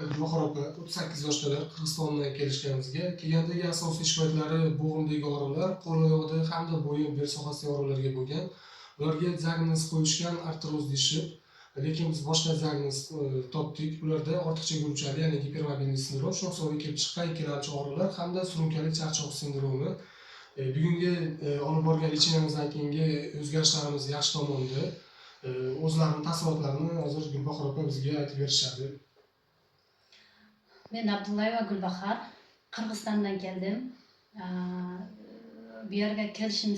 Gulbahor opa 38 yoshdalar, Qirg'izistondan kelishganimizga. Kelgandagi asosiy shikoyatlari bo'g'imdagi og'riqlar, qo'l oyog'ida hamda bo'yin bel sohasidagi og'riqlarga bo'lgan. Ularga diagnoz qo'yishgan artroz deyishib, lekin biz boshqa diagnoz topdik. Ularda ortiqcha gulchali, ya'ni gipermobilniy sindrom, shu hisobga kelib chiqqan ikkilamchi og'riqlar hamda surunkali charchoq sindromi. Bugungi olib borgan lecheniamizdan keyingi o'zgarishlarimiz yaxshi tomonda. O'zlarining taassurotlarini hozir Gulbahor opa bizga aytib berishadi. Men Abdullayeva Gulbahor, Qirg'izistondan keldim. Bu yerga kelishim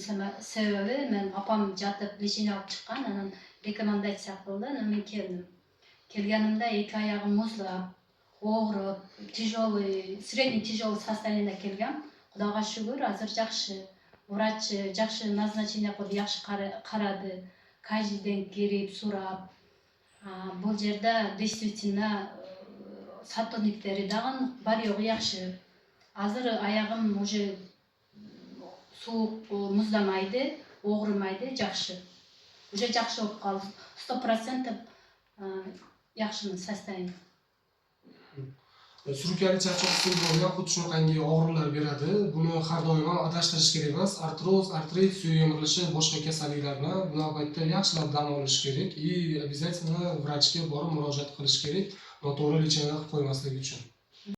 sebebi men opam jatib lecheniya olib chiqqan, anan rekomendatsiya qildi, men keldim. Kelganimda ikki oyog'im muzlab, og'rib, средний тяжелый состояниеда kelgan. Xudoga shukr, hozir yaxshi. Vrach yaxshi назначение qildi, yaxshi qaradi. Каждый день kelib, so'rab. Bu yerda действительно сотрудниктери дагы бар yo'g'i yaxshi. Hozir oyog'im уже sovuq muzlamaydi, og'rimaydi, yaxshi. Уже yaxshi bo'lib qoldi. 100% yaxshi sostoяние. Surunkali charchoq sindromi ham xuddi shunaqangi og'riqlar beradi. Buni har doim ham adashtirish kerak emas. Artroz, artrit, suyak yemirilishi, boshqa kasalliklar bilan navbatda yaxshilab dam olish kerak. И обязательно vrachga borib murojaat qilish kerak, noto'g'ri lecheniya qilib qo'ymaslik uchun.